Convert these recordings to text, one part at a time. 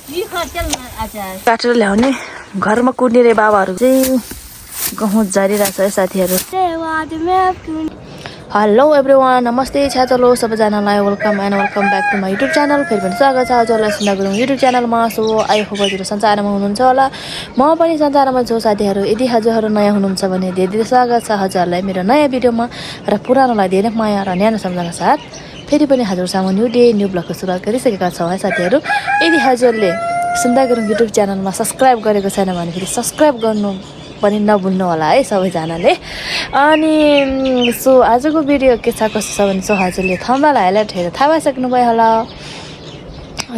काटेर ल्याउने घरमा कुट्ने रे बाबाहरू चाहिँ गहुँ झरिरहेछ है साथीहरू। हेलो एभ्रिवान, नमस्ते छ्याचलो सबैजनालाई welcome and welcome back to my YouTube channel. फेरि पनि स्वागत छ हजुरलाई सुन्दा गुरुङ युट्युब च्यानलमा। सो आई होप हजुर संसारमा हुनुहुन्छ होला, म पनि संसारमा छु साथीहरू। यदि हजुरहरू नयाँ हुनुहुन्छ भने धेरै धेरै स्वागत छ हजुरलाई मेरो नयाँ भिडियोमा, र पुरानोलाई धेरै माया र न्यानो सम्झनाका साथ फेरि पनि हजुरसँग न्यू डे न्यू ब्लगको सुरुवात गरिसकेका छौँ है साथीहरू। यदि हजुरले सुन्दा गुरुङ युट्युब च्यानलमा सब्सक्राइब गरेको छैन भने फेरि सब्सक्राइब गर्नु पनि नभुल्नु होला है सबैजनाले। अनि सो आजको भिडियो के छ कस्तो छ भने, सो हजुरले थम्बनेल हाइलाइट हेरेर थाहा पाइसक्नुभयो होला।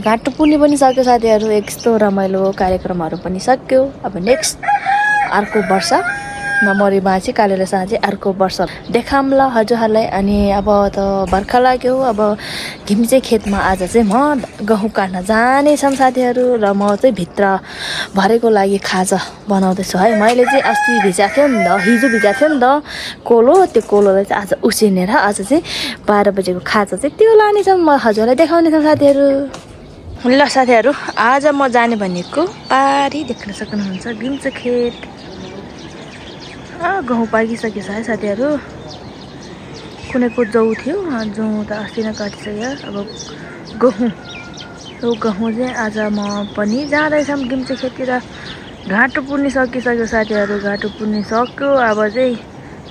घाटो पुर्ने पनि सक्यो साथीहरू, यस्तो रमाइलो कार्यक्रमहरू पनि सक्यो। अब नेक्स्ट अर्को वर्ष नमरी बाँची कालेर साँझे अर्को वर्ष देखाउँला हजुरहरूलाई। अनि अब त बर्खा लाग्यो, अब घिम्चे खेतमा आज चाहिँ म गहुँ काट्न जानेछौँ साथीहरू, र म चाहिँ भित्र भरेको लागि खाजा बनाउँदैछु है। मैले चाहिँ अस्ति भिजाएको थियो नि त, हिजो भिजाएको थियो नि त कोलो, त्यो कोलोलाई चाहिँ आज उसिनेर आज चाहिँ 12 बजेको खाजा चाहिँ त्यो लानेछौँ, म हजुरलाई देखाउनेछौँ साथीहरू। ल साथीहरू, आज म जाने भनेको पारी देख्न सक्नुहुन्छ घिम्चे खेत। गहुँ पाकिसकेछ है साथीहरू। कुनैको जौ थियो, जौ त अस्ति नै काटिसक्यो। अब गहुँ, यो गहुँ चाहिँ आज म पनि जाँदैछौँ घिम्चे खेततिर। घाँटो पुर्ने सकिसक्यो साथीहरू, घाँटो पुर्ने सक्यो। अब चाहिँ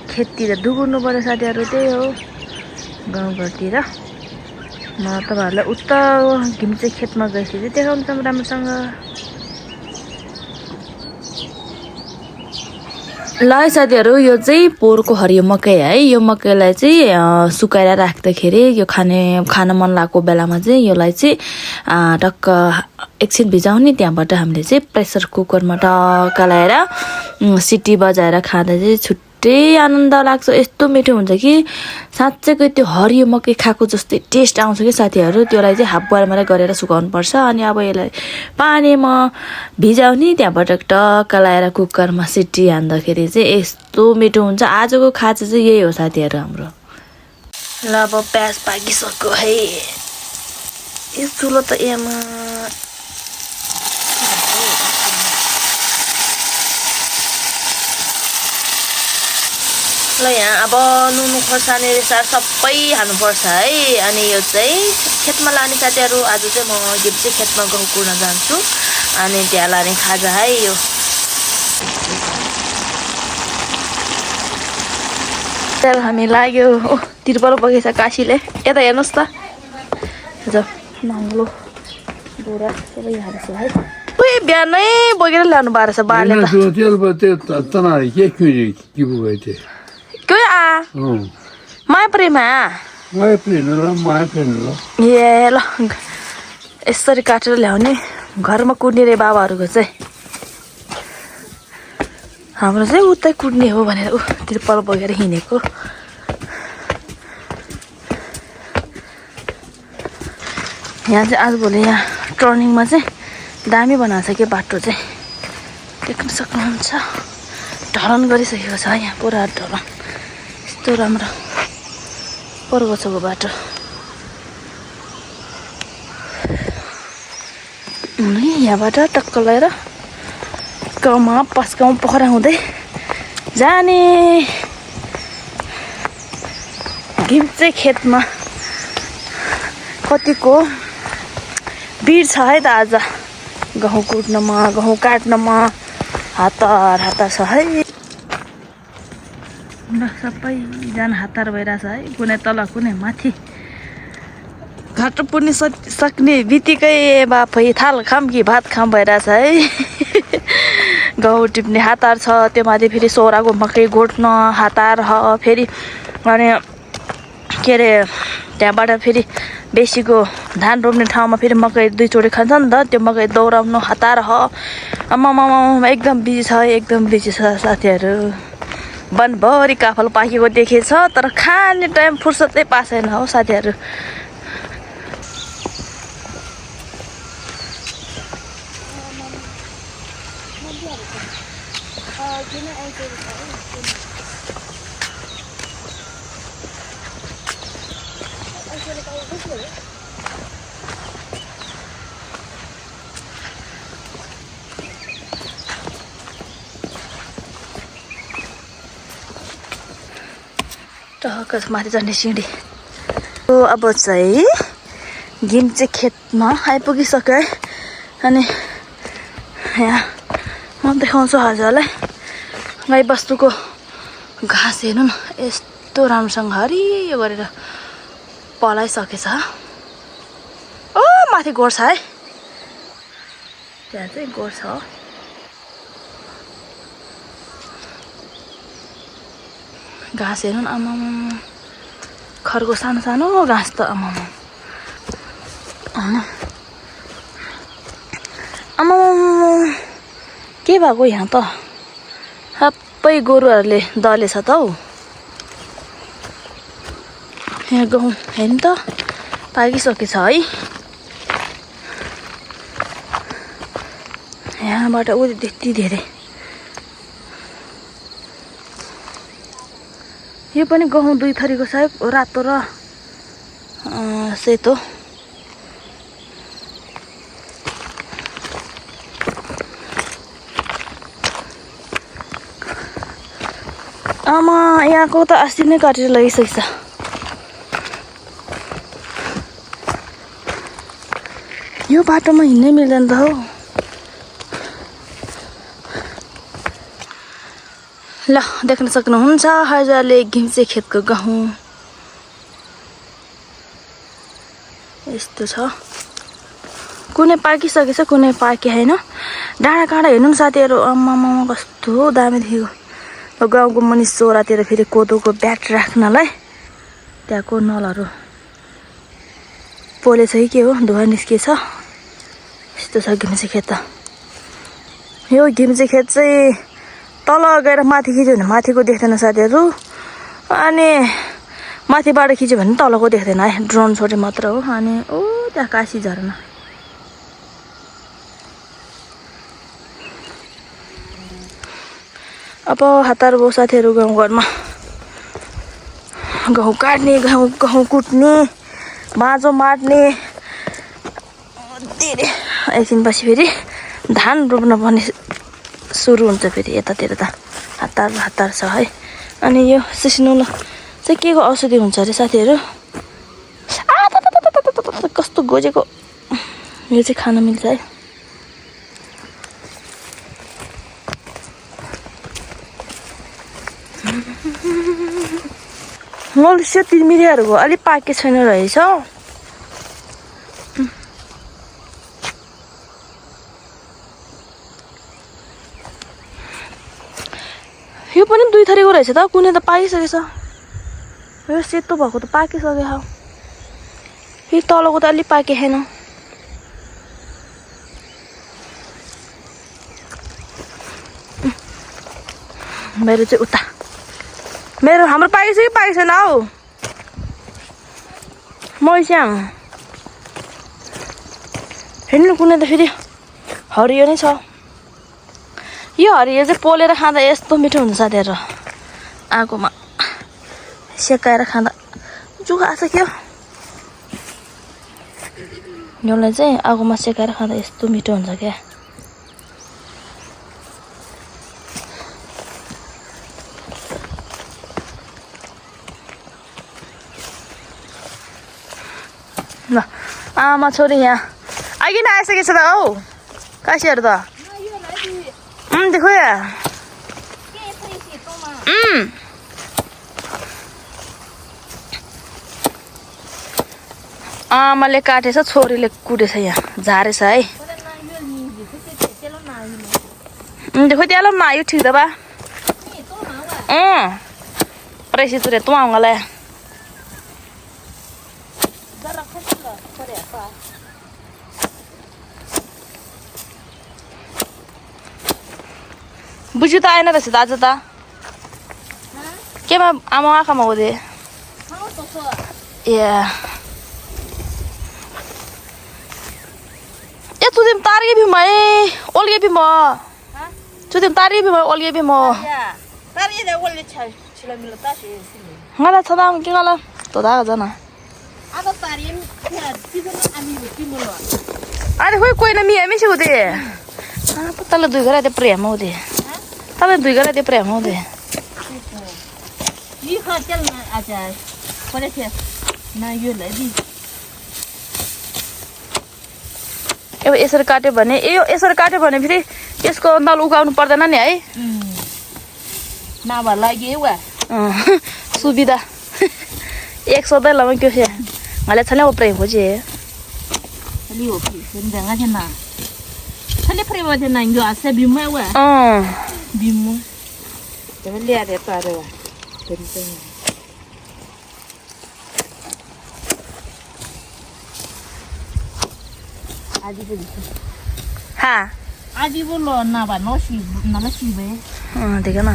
खेततिर दुगुर्नु पर्यो साथीहरू, त्यही हो गाउँघरतिर। म तपाईँहरूलाई उता घिम्चे खेतमा गएपछि देखाउँछौँ राम्रोसँग। ल साथीहरू, यो चाहिँ पोहोरको हरियो मकै है। यो मकैलाई चाहिँ सुकाएर राख्दाखेरि यो खान मन लागेको बेलामा चाहिँ यसलाई चाहिँ टक्क एकछिन भिजाउने, त्यहाँबाट हामीले चाहिँ प्रेसर कुकरमा टक्क लगाएर सिटी बजाएर खाँदा चाहिँ छुट्टै आनन्द लाग्छ। यस्तो मिठो हुन्छ कि साँच्चैको त्यो हरियो मकै खाएको जस्तै टेस्ट आउँछ कि साथीहरू। त्यसलाई चाहिँ हाफ बर्मरै गरेर सुकाउनु पर्छ। अनि अब यसलाई पानीमा भिजाउने, त्यहाँबाट टक्क लगाएर कुकरमा सिटी हान्दाखेरि चाहिँ यस्तो मिठो हुन्छ। आजको खाजा चाहिँ यही हो साथीहरू हाम्रो। ल अब प्याज पाकिसक्यो है, यो चुलो त एमा ल। यहाँ अब नुन खोर्सानी रेसार सबै हाल्नुपर्छ है। अनि यो चाहिँ खेतमा लाने साथीहरू, आज चाहिँ म घिम्चे खेतमा गहुँ कुर्न जान्छु, अनि त्यहाँ लाने खाजा है यो। त्यहाँ हामी लाग्यो, तिरपाल बगेछ काशीले। यता हेर्नुहोस् त, नाङ्लो बोरा सबै हाल्छु है। उही बिहानै बोकेर ल्याउनु भएको रहेछ बाले त। माया प्रेमा ए ल, यसरी काटेर ल्याउने घरमा कुट्ने रे बाबाहरूको चाहिँ। हाम्रो चाहिँ उतै कुट्ने हो भनेर तिरपाल बोकेर हिँडेको। यहाँ चाहिँ आजभोलि यहाँ टर्निङमा चाहिँ दामी बनाएको छ कि बाटो चाहिँ, देख्न सक्नुहुन्छ। ढलन गरिसकेको छ यहाँ, पुरा ढलन, यस्तो राम्रो पर्को छ बाटो। यहाँबाट टक्क लगाएर गाउँमा पास गाउँ पोखरा हुँदै जाने घिम्चे खेतमा। कतिको भिड छ है त आज गहुँ कुट्नमा, गहुँ काट्नमा हतार छ है। सबैजना हतार भइरहेछ है, कुनै तल कुनै माथि। घाटो पुर्ने सक्ने बित्तिकै बाफै थाल खाम कि भात खाम भइरहेछ है। गहुँ टिप्ने हतार छ, त्यो माथि फेरि सोराको मकै गोड्न हतार ह फेरि। अनि के अरे त्यहाँबाट फेरि बेसीको धान रोप्ने ठाउँमा फेरि मकै 2 चोटि खान्छ नि त, त्यो मकै दौडाउनु हतार ह। आमामामा एकदम बिजी छ, एकदम बिजी छ साथीहरू। वनभरि काफल पाकेको देखेछ, तर खाने टाइम फुर्सदै पासेन हो साथीहरू। टहकस माथि चढ्ने सिँढी अब चाहिँ घिम्चे खेतमा आइपुगिसक्यो है अनि यहाँ म देखाउँछु हजुरलाई गाई बस्तुको घाँस हेर्नु न यस्तो राम्रोसँग हरियो गरेर पलाइसकेछ ओ माथि गोठ छ है त्यहाँ चाहिँ गोठ छ घाँस हेर्नु न आमामा खरको सानो सानो घाँस त आमामा आमामा के भएको यहाँ त सबै गोरुहरूले दलेछ त हौ यहाँ गहुँ हेर्नु त पाकिसकेछ है यहाँबाट उ त्यति धेरै यो पनि गहुँ दुई थरीको छ रातो र सेतो आमा यहाँको त अस्ति नै काटेर लगिसकेछ यो बाटोमा हिँड्नै मिल्दैन त हौ ल देख्न सक्नुहुन्छ हजुरले घिम्चे खेतको गहुँ यस्तो छ कुनै पाकिसकेछ कुनै पाके हैन डाँडा काँडा हेर्नु न साथीहरु आम्मामा कस्तो दामी देखेको गाउँको मनिस चोरातिर फेरि कोदोको ब्याट राख्नलाई त्यहाँको नलहरु पोलेछ कि के हो धुवा निस्केछ यस्तो छ घिम्चे खेत त यो घिम्चे खेत चाहिँ तल गएर माथि खिच्यो भने माथिको देख्दैन साथीहरु अनि माथिबाट खिच्यो भने तलको देख्दैन है ड्रोन छोटे मात्र हो अनि ओ त्यहाँ काशी झरना अब हतार भयो साथीहरु गाउँघरमा गहुँ काट्ने गहुँ कुट्ने बाँझो मार्ने धेरै एकछिनपछि फेरि धान रोप्न पनि सुरु हुन्छ फेरि यतातिर त हतार छ है अनि यो सिस्नुला चाहिँ के को औषधि हुन्छ अरे साथीहरु कस्तो गोजेको यो चाहिँ खान मिल्छ है मल्सियो तिर्मिरेहरुको अलि पाके छैन रहेछ यो पनि दुई थरीको रहेछ त कुनै त पाकिसकेछ यो सेतो भएको त पाकिसक्यो हो यो तलको त अलि पाके छैन मेरो चाहिँ उता मेरो हाम्रो पाकिसक्यो कि पाके छैन हौ मैस्याङ हेर्नु कुनै त फेरि हरियो नै छ यो हरियो चाहिँ पोलेर खाँदा यस्तो मिठो हुन्छ साथीहरु आगोमा सेकाएर खाँदा जुगा छ के यसलाई चाहिँ आगोमा सेकाएर खाँदा यस्तो मिठो हुन्छ क्या ल आमा छोरी यहाँ आइकिन आइसकेछ त हौ काशीहरु त देखो या आमाले काटेछ छोरीले कुटेछ यहाँ झारेछ है देखो त्यालो मायो ठीक त बा प्रेसी तुरे तू आऊंगा ले बुझ्यो त आएन रहेछ त आज त केमा आमा आँखामा हुँदै ए तुदिम तारिए भी मैं ओलिए भी म तुदिम तारिए भी मैं ओलिए भी म तारिए दे ओलिए छिला मिलता छ ngala छदा के ngala तो दा जना आको तारिए तिजन आमी हुति मलो अरे होय कोइ न मिया मिसे हुँदै पत्ताले दुई घरा दे प्रेम हुँदै तले दुई घरा दे प्रेम हुँदै थोड़ा चल ना आ जाए परे थे ना यो लगी अब यसरी काट्यो भने यसरी काट्यो भने फेरि यसको नल उगाउनु पर्दैन नि है नभए लागि वा सुविधा 100的了嘛就是我来参加我不回去里我去现在我天哪他那朋友天哪有啥比买哇比么这个脸的大的哇真真阿弟不理哈阿弟不老那吧老虚那个虚呗这个呢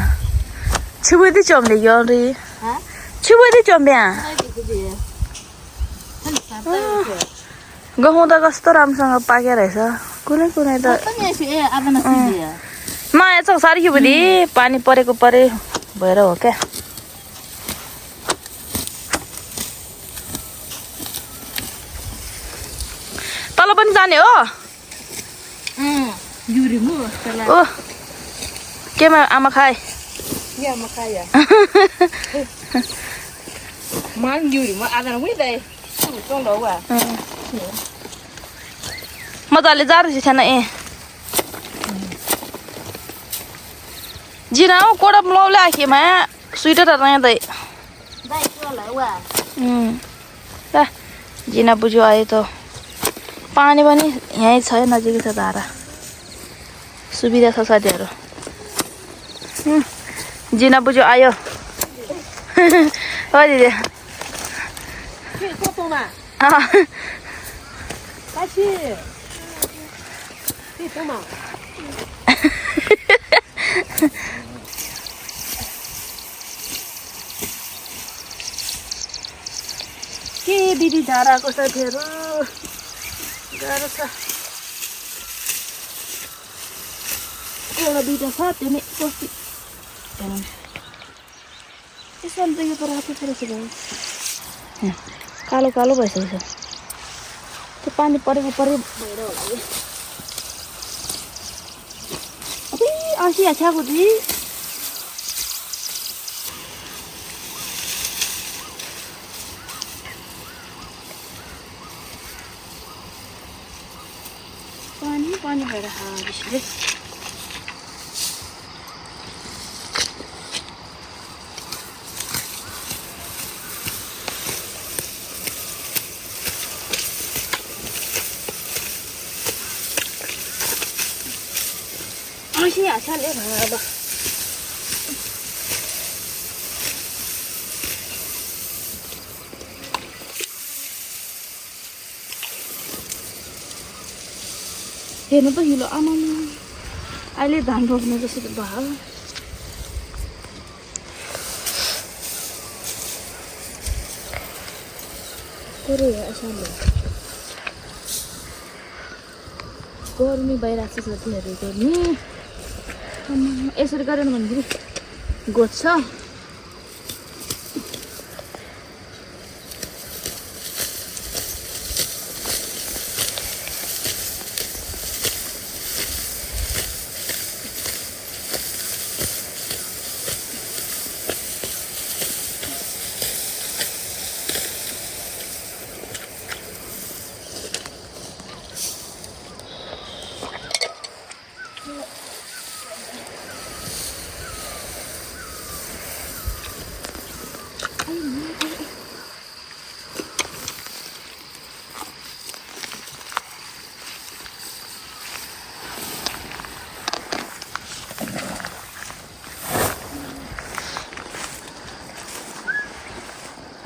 吃不的叫没要的啊吃不的叫没गहुँ त कस्तो राम्रोसँग पाकेको रहेछ कुनै कुनै त नयाँ छ साह्रै बुढी पानी परेको परे भएर हो क्या तल पनि जाने हो ओ केमा आमा खाए मजाले जाँदैछ छैन ए जिना हो कोडा लौले आखेमा स्वेटर राँदै जिना बुझ्यो आयो त पानी पनि यहीँ छ नजिकै छ धारा सुविधा छ साथीहरू जिना बुझ्यो आयो हो दिदी के दिदी धाराको साथीहरू गाह्रो छ एउटा दुईटा छ त्यो नि कति यसमा त यो त रातो छ कालो कालो भइसकेको छ त्यो पानी परेको परे भएर होला कि अबे आसी अच्छा बुद्धि पानी पानी भएर बिस्किट आसी अच्छा ले भाबा हेर्नु त हिलो आमाम अहिले धान रोप्नु जसरी भयो पुरै असाले गर्मी भइरहेको छ साथीहरू गर्मी यसरी गरेन भने फेरि गोच्छ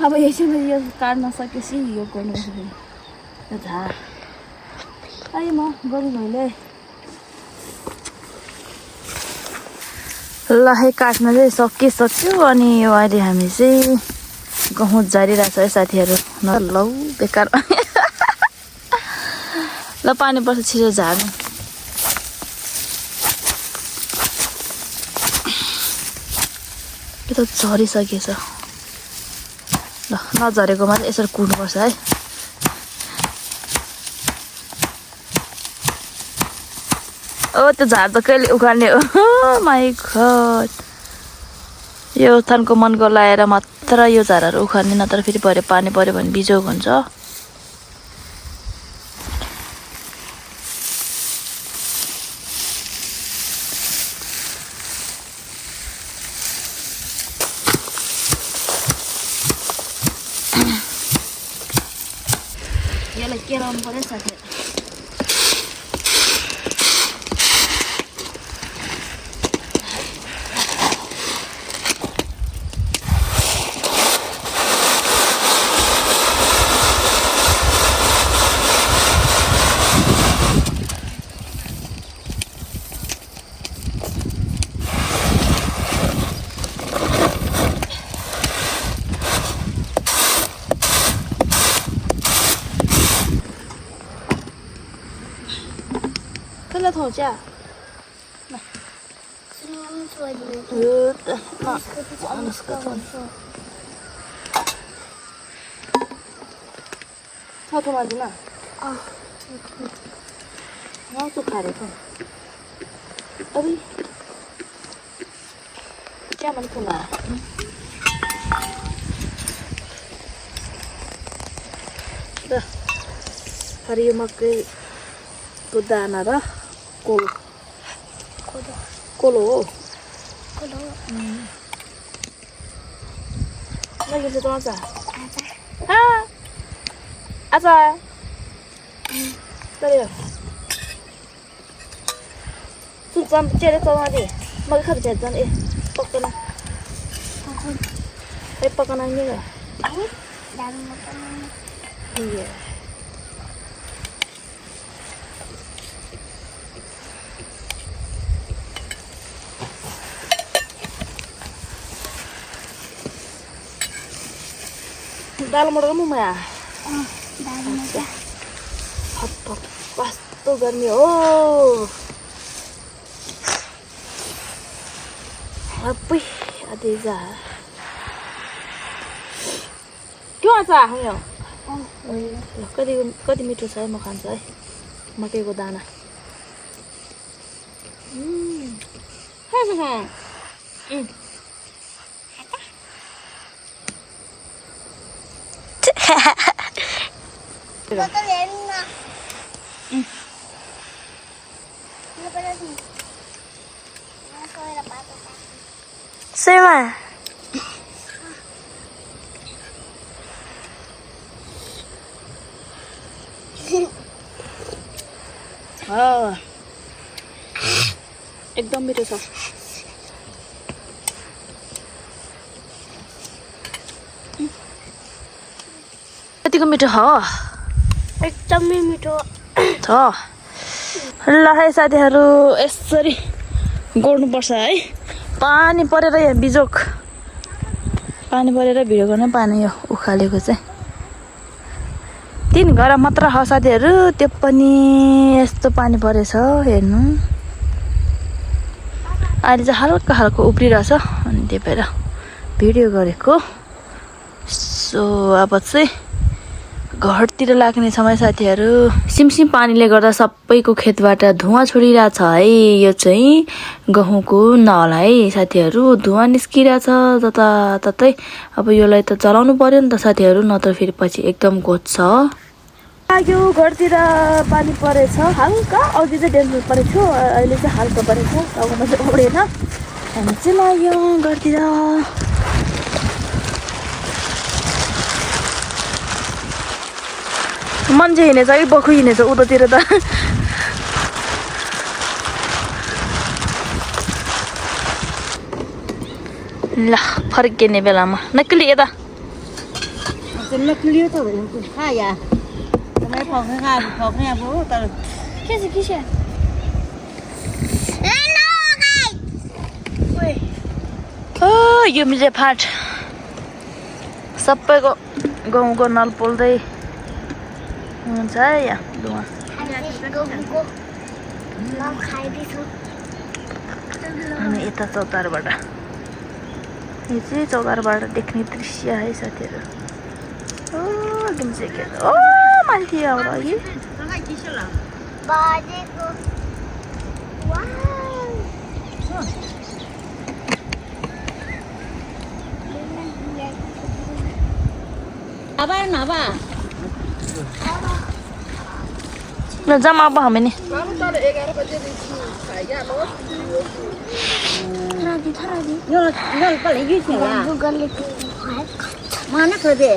अब यसैमा यो काट्न सकेपछि यो गर्नु झा अहिले म गरौँ मैले ल है काट्न चाहिँ सकिसक्यो अनि अहिले हामी चाहिँ गहुँ झरिरहेछ है साथीहरू न लौ बेकार ल पानी पर्छ छिटो झार्नु यो त झरिसकेछ ल नझरेकोमा चाहिँ यसरी कुट्नुपर्छ है ओ त्यो झार त कहिले उखाल्ने हो माइ गॉड यो थानको मनको लाएर मात्र तर यो झारहरू उखाल्ने नत्र फेरि भरे पानी पर्यो भने बिजोग हुन्छ यसलाई केलाउनु पर्यो साथी了头架，来，차 도마지나? 아, 나도 가려서. 어디? च्या만 도마. 자, हरियो मकैको दाना र कोलो कोलो हो那个是多少？啊，阿仔，这里，是咱接的走哪里？没看见咱的，不可能，哎，不可能那个。对。दाल मोटर मुमा दाल मोटर हट कस्तो गर्मी हो अपुई आदेजा के आछ हैन कति कति मिठो छ म खान्छु है मकैको दाना Sema. एकदम मिठो छ कतिको मिठो हो एकदमै मिठो छ ल है साथीहरु यसरी गोड्नुपर्छ है पानी परेर यहाँ बिजोक पानी परेर भिडियो गर्न पानी यो उखालेको चाहिँ 3 घर मात्र हो साथीहरु त्यो पनि यस्तो पानी परेछ हेर्नु अहिले चाहिँ हल्का हल्का उब्रिरहेछ अनि त्यही भएर भिडियो गरेको सो अब चाहिँ घरतिर लाग्ने समय साथीहरु सिमसिम पानीले गर्दा सबैको खेतबाट धुवा छोडिरहेछ है यो चाहिँ गहुँको नल है साथीहरु धुवा निस्किरहेछ जताततै अब योलाई त चलाउनु पर्यो नि त साथीहरु नत्र फेरि पछि एकदम घोच्छ यो घरतिर पानी परेछ हल्का अघि चाहिँ डेन्जर परेछ अहिले चाहिँ हल्का परेछ टाउकोमा चाहिँ उडेन हामी चाहिँ लाग्यो घरतिर मान्छे हिँडेछ कि बखु हिँडेछ उतातिर त ल फर्किने बेलामा नक्कली यता नक्कली त हो खाया तपाईँ फक्ने अब तर के छ ओ यो मिजे फाट सबैको गाउँको नल पोल्दै हुन्छ है यहाँ धुवा अनि यता चौतारबाट यो चाहिँ चौतारबाट देख्ने दृश्य है साथीहरु ओ गिम्सेके ओ माथि आउँछ अघि बाजेको वाउ नभा ल जम्मा अब हामी नि यो पहिले यो थियो ला माना खोदे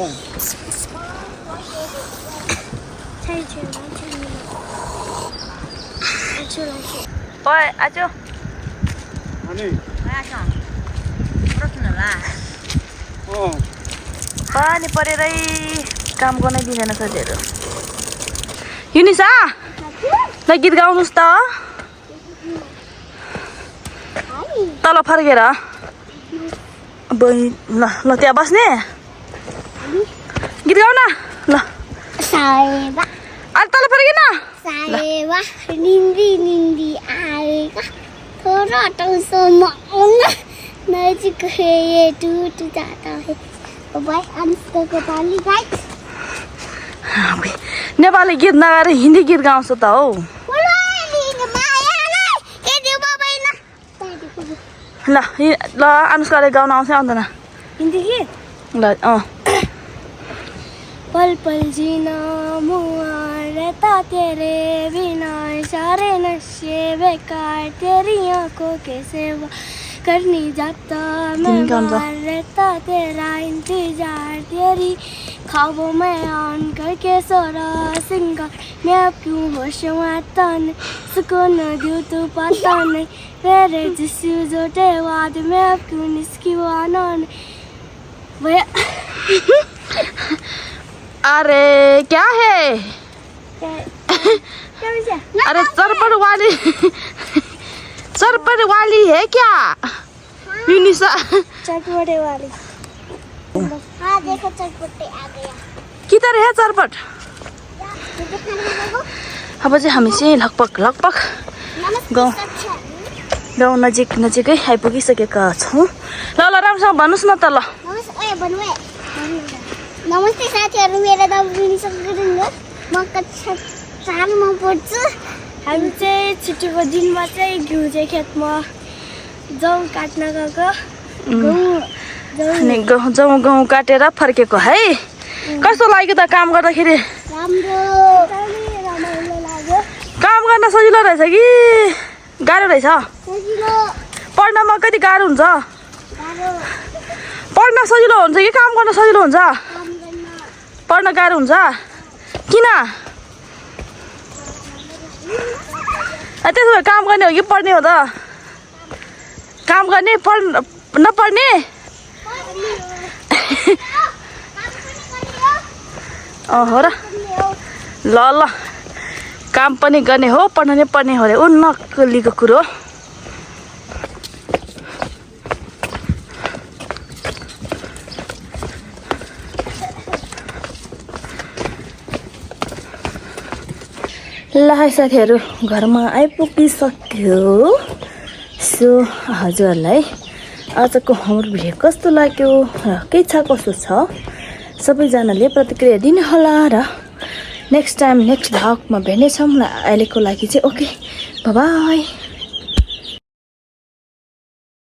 ओए आजो अनि पानी परेरै काम गर्न दिँदैन साथीहरू युनिसा ल गीत गाउनुहोस् त तल फर्केर बहिनी ल ल त्यहाँ बस्ने गीत गाउन ल साएगा अलि तल फर्किन साएगा निन्दी निन्दी आएगा थोड़ा तो सोना नजीक है ये टूट जाता है बाय अनुष्का को ताली गाइस नेपाली गीत नगाएर हिन्दी गीत गाउँछ त हौ ल ल अनुष्काले गाउन आउँछ आउँदैन हिन्दी गीत ल पल पल जीना मुआ रहता तेरे बिना सारे नशे बेकार तेरी आंखों के सेवा करनी जाता मैं बाहर रहता तेरा इंतजार तेरी ख्वाबों में आन करके सोरा सिंगार मैं अब क्यों होश में आता नहीं सुकून दूँ तो पता नहीं तेरे जिस्म जोटे वाद मैं अब क्यों निस्की वाना नहीं भैया अरे क्या है अरे सरपट वाली है क्या युनिसा चटपटे वाली हाँ देखो चटपटे आ गया किधर है चरपट अब चाहिँ हामी चाहिँ लगभग गाउँ नजिकै आइपुगिसकेका छौँ ल राम्रोसँग भन्नुहोस् न त ल नमस्ते साथीहरू मेरो नाम युनिसा गुरुङ हो म कक्षा 4मा पढ्छु हामी चाहिँ छुट्टीको दिनमा चाहिँ घिउ चाहिँ खेतमा जौ काट्न गएको अनि गहुँ काटेर फर्केको है कस्तो लाग्यो त काम गर्दाखेरि राम्रो लाग्यो काम गर्न सजिलो रहेछ कि गाह्रो रहेछ सजिलो पढ्नमा कति गाह्रो हुन्छ गाह्रो पढ्न सजिलो हुन्छ कि काम गर्न सजिलो हुन्छ काम गर्न पढ्न गाह्रो हुन्छ किन त्यसो भए काम गर्ने हो कि पढ्ने हो त काम गर्ने नपढ्ने हो र ल काम पनि गर्ने हो पढ्न नै पर्ने हो रे ऊ नक्कलीको कुरो ल साथीहरू घरमा आइपुगिसक्यो सो हजुरहरूलाई आजको हाम्रो भिडियो कस्तो लाग्यो र के छ कस्तो छ सबैजनाले प्रतिक्रिया दिनुहोला र नेक्स्ट टाइम नेक्स्ट भ्लगमा भेट्नेछौँ ल अहिलेको लागि चाहिँ ओके बाइ